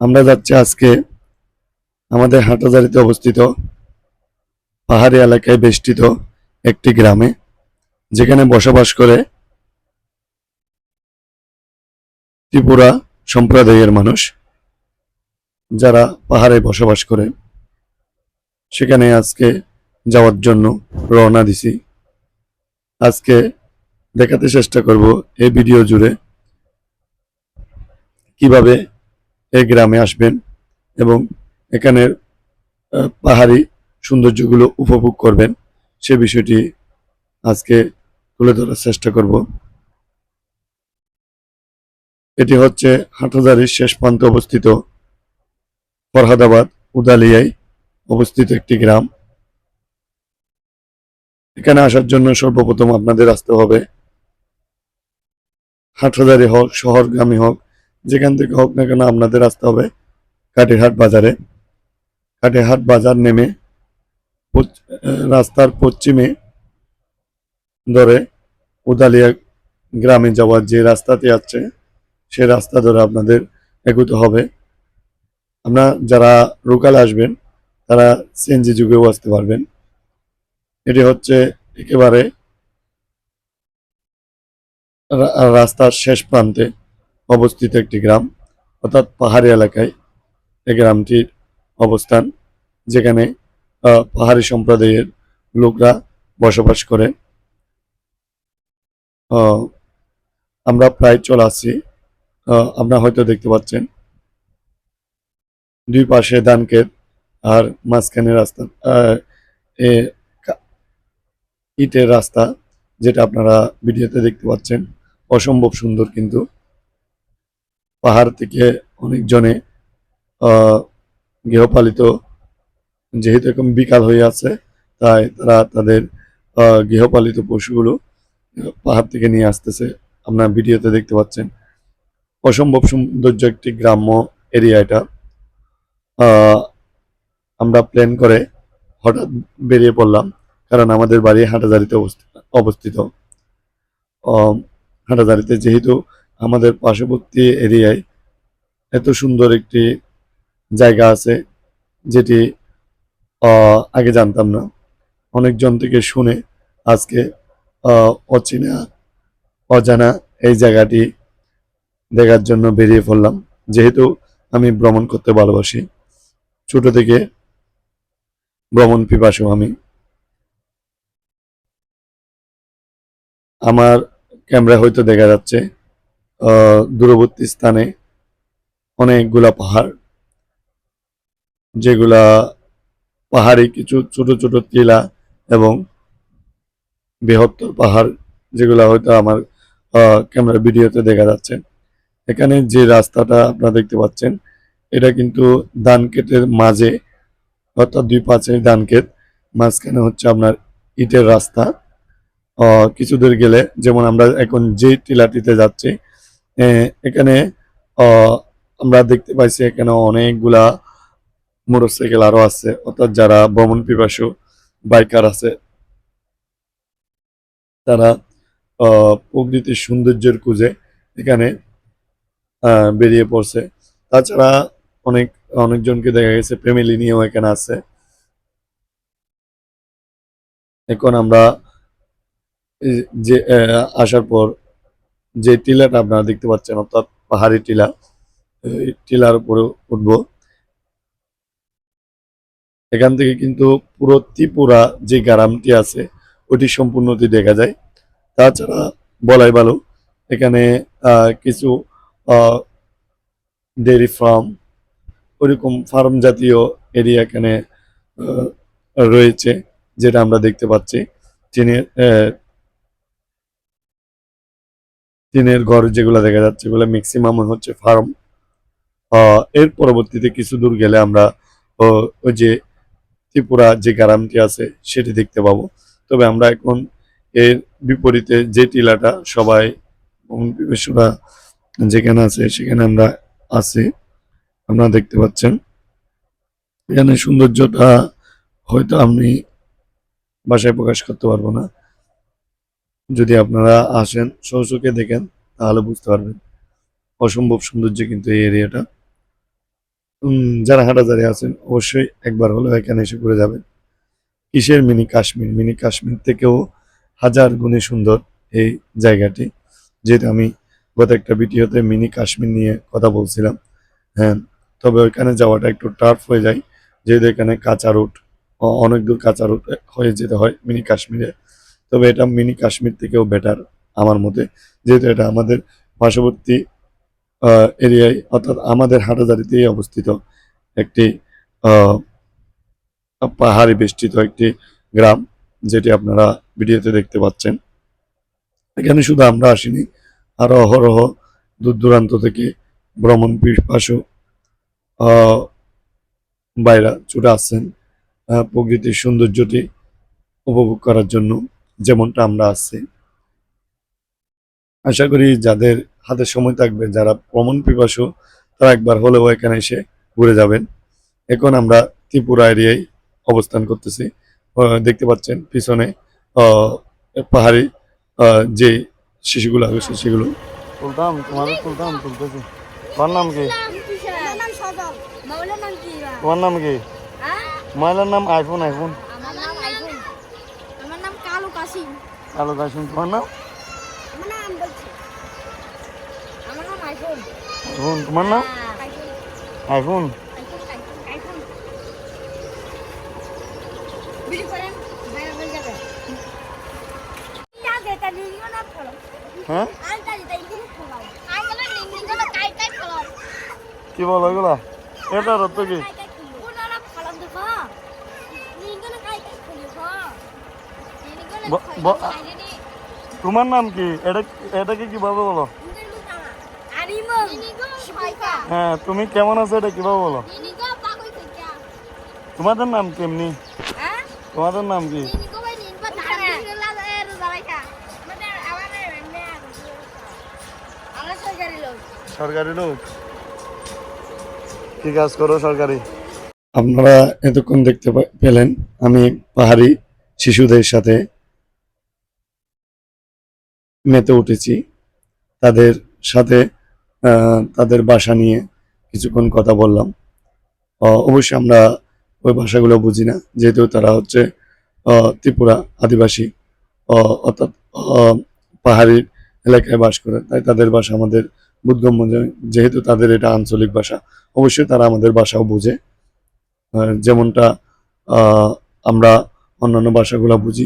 আমরা যাচ্ছি আজকে আমাদের হাটহাজারীতে অবস্থিত পাহাড়ি এলাকায় বেষ্টিত একটি গ্রামে, যেখানে বসবাস করে ত্রিপুরা সম্প্রদায়ের মানুষ, যারা পাহাড়ে বসবাস করে। সেখানে আজকে যাওয়ার জন্য রওনা দিছি। আজকে দেখাতে চেষ্টা করব এই ভিডিও জুড়ে কিভাবে এই গ্রামে আসবেন এবং এখানের পাহাড়ি সৌন্দর্যগুলো উপভোগ করবেন, সে বিষয়টি আজকে তুলে ধরার চেষ্টা করব। এটি হচ্ছে হাটহাজারীর শেষ প্রান্তে অবস্থিত ফরহাদাবাদ উদালিয়ায় অবস্থিত একটি গ্রাম। এখানে আসার জন্য সর্বপ্রথম আপনাদের আসতে হবে, হাটহাজারী হোক শহরগামী হোক যেখান থেকে হোক না কেন, আপনাদের আসতে হবে কাটিরহাট বাজারে। কাটিরহাট বাজার নেমে রাস্তার পশ্চিমে ধরে উদালিয়া গ্রামে যাওয়ার যে রাস্তাটি আছে, সেই রাস্তা ধরে আপনাদের এগোতে হবে। আপনারা যারা লোকাল আসবেন তারা সিএনজি যুগেও আসতে পারবেন। এটি হচ্ছে একেবারে রাস্তার শেষ প্রান্তে অবস্থিত একটি গ্রাম, অর্থাৎ পাহাড়ি এলাকায় এই গ্রামটির অবস্থান, যেখানে পাহাড়ি সম্প্রদায়ের লোকরা বসবাস করে। আমরা প্রায় চলে আসছি। আপনারা হয়তো দেখতে পাচ্ছেন দুই পাশে ধান ক্ষেত আর মাঝখানে রাস্তা, ইটের রাস্তা, যেটা আপনারা ভিডিওতে দেখতে পাচ্ছেন। অসম্ভব সুন্দর, কিন্তু পাহাড় থেকে অনেকজনে গৃহপালিত, যেহেতু এখন বিকাল হয়ে আছে, তাই তারা তাদের গৃহপালিত পশুগুলো পাহাড় থেকে নিয়ে আসতেছে। আপনারা ভিডিওতে দেখতে পাচ্ছেন। অসম্ভব সৌন্দর্য একটি গ্রাম্য এরিয়া এটা। আমরা প্ল্যান করে হঠাৎ বেরিয়ে পড়লাম, কারণ আমাদের বাড়ি হাটহাজারীতে অবস্থিত। হাটহাজারীতে যেহেতু আমাদের পার্শ্ববর্তী এরিয়ায় এত সুন্দর একটি জায়গা আছে, যেটি আগে জানতাম না। অনেকজন থেকে শুনে আজকে অচেনা অজানা এই জায়গাটি দেখার জন্য বেরিয়ে পড়লাম। যেহেতু আমি ভ্রমণ করতে ভালোবাসি, ছোট থেকে ভ্রমণ পিপাসু আমি। আমার ক্যামেরা হয়তো দেখা যাচ্ছে দূরবর্তী স্থানে অনেকগুলা পাহাড়, যেগুলা পাহাড়ি কিছু ছোট ছোট টিলা এবং বৃহত্তর পাহাড়, যেগুলা হয়তো আমার ক্যামেরা ভিডিওতে দেখা যাচ্ছে। এখানে যে রাস্তাটা আপনারা দেখতে পাচ্ছেন, এটা কিন্তু ধান ক্ষেতের মাঝে, অর্থাৎ দুই পাশে ধান ক্ষেত, মাঝখানে হচ্ছে আপনার ইটের রাস্তা। কিছু দূর গেলে, যেমন আমরা এখন যে টিলাটিতে যাচ্ছি, এখানে আমরা দেখতে পাইছি এখানে অনেকগুলা মোটরসাইকেল আরো আছে, অর্থাৎ যারা ভ্রমণ পিপাসু বাইকার আছে, তারা প্রকৃতির সৌন্দর্যের খুঁজে এখানে বেরিয়ে পড়ছে। তাছাড়া অনেকজনকে দেখা গেছে ফ্যামিলি নিয়েও এখানে আছে। এখন আমরা যে আসার পর যে টিলাটা আপনারা দেখতে পাচ্ছেন, অর্থাৎ পাহাড়ি টিলা, এই টিলার উপরে উঠবো। এখান থেকে কিন্তু পুরো ত্রিপুরা যে গ্রামটি আছে ওটি সম্পূর্ণটি দেখা যায়। তাছাড়া বলাই ভালো, এখানে কিছু ডেয়ারি ফার্ম, ওইরকম ফার্ম জাতীয় এরিয়া এখানে রয়েছে, যেটা আমরা দেখতে পাচ্ছি। টিনের টিনের ঘর যেগুলো দেখা যাচ্ছে, এগুলো ম্যাক্সিমাম হচ্ছে ফার্ম। এর পরবর্তীতে কিছু দূর গেলে আমরা ওই যে ত্রিপুরা যে গ্রামটি আছে সেটি দেখতে পাবো। তবে আমরা এখন এর বিপরীতে যে টিলাটা সবাই বিবেচনা যেখানে আছে সেখানে আমরা আছি। আপনারা দেখতে পাচ্ছেন এখানে সৌন্দর্যটা হয়তো আমি ভাষায় প্রকাশ করতে পারবো না। যদি আপনারা আসেন, সচক্ষে দেখেন, তাহলে বুঝতে পারবেন। অসম্ভব সৌন্দর্য কিন্তু এই এরিয়াটা। যারা হাটাজারি আছেন অবশ্যই একবার হলেও এখানে এসে ঘুরে যাবেন। কিসের মিনি কাশ্মীর, মিনি কাশ্মীর থেকেও হাজার গুণে সুন্দর এই জায়গাটি। যেহেতু আমি গত একটা ভিডিওতে মিনি কাশ্মীর নিয়ে কথা বলছিলাম। হ্যাঁ, তবে ওইখানে যাওয়াটা একটু টাফ হয়ে যায়, যেহেতু এখানে কাঁচা রুট, অনেক দূর কাঁচা রুট হয়ে যেতে হয় মিনি কাশ্মীরে। তবে এটা মিনি কাশ্মীর থেকেও বেটার আমার মতে, যেহেতু এটা আমাদের পার্শ্ববর্তী এরিয়ায় অর্থাৎ আমাদের হাটাজারিতেই অবস্থিত একটি আহ, পাহাড়ি বেষ্টিত একটি গ্রাম, যেটি আপনারা ভিডিওতে দেখতে পাচ্ছেন। এখানে শুধু আমরা আসিনি, আরো অহরহ দূর দূরান্ত থেকে ভ্রমণ পিপাসু আহ, বাইরা ছুটে আসছেন প্রকৃতির সৌন্দর্যটি উপভোগ করার জন্য, যেমনটা আমরা আছি। আশা করি যাদের হাতে সময় থাকবে, যারা ভ্রমণ পিপাসু, তারা একবার হলেও এখানে এসে ঘুরে যাবেন। এখন আমরা ত্রিপুরা এরিয়ায় অবস্থান করতেছি। দেখতে পাচ্ছেন পিছনে আহ, পাহাড়ি যে শিশুগুলো আছে সেগুলো। তুলতাম তোমাদের তুলতাম তুলতেছি। তোমার নাম কি? আমার নাম সজল। মাওলার নাম কি? তোমার নাম কি? হ্যাঁ? মাইলার নাম আইফোন। আমার নাম আইফোন। আমার নাম কালু কাসিম। আলো কাশিম। তোমার নাম? আমার নাম বলছি। আমার নাম আইফোন। আইফোন। তোমার নাম? আইফোন। আইফোন। আইফোন। বিড়ি করেন বাইরে হয়ে যাবে। আগে তা নিও না ফলো। হ্যাঁ, আর তাই তাই কি ফলো। আই গেল নিও না কাই কাই ফলো। কি বলো এগুলা? এটা রত কি? কাই কাই ফলো না ফলো দেখো। নিও না কাই কাই ফলো। নিও না খাইনি। তোমার নাম কি? এটাকে কিভাবে বলো? আরিমো শিবাইকা। হ্যাঁ, তুমি কেমন আছো এটা কিভাবে বলো? নিনিগো পাকই কইকা। তোমাদের নাম কেমনি? হ্যাঁ? তোমাদের নাম কি? নিনিগো ভাই নিনবা ধারে লাগা এর জালাইকা। আমাদের এমনি আমরা সরকারি লোক। সরকারি লোক? কি কাজ করো সরকারি? আপনারা এতক্ষণ দেখতে পেলেন আমি পাহাড়ি শিশুদের সাথে মেতে উঠেছি। তাদের সাথে তাদের ভাষা নিয়ে কিছুক্ষণ কথা বললাম। অবশ্যই আমরা ওই ভাষাগুলো বুঝি না, যেহেতু তারা হচ্ছে ত্রিপুরা আদিবাসী, অর্থাৎ পাহাড়ি এলাকায় বাস করে, তাই তাদের ভাষা আমাদের বোধগম্য নয়। যেহেতু তাদের এটা আঞ্চলিক ভাষা, অবশ্যই তারা আমাদের ভাষাও বুঝে। যেমনটা আমরা অন্যান্য ভাষাগুলো বুঝি,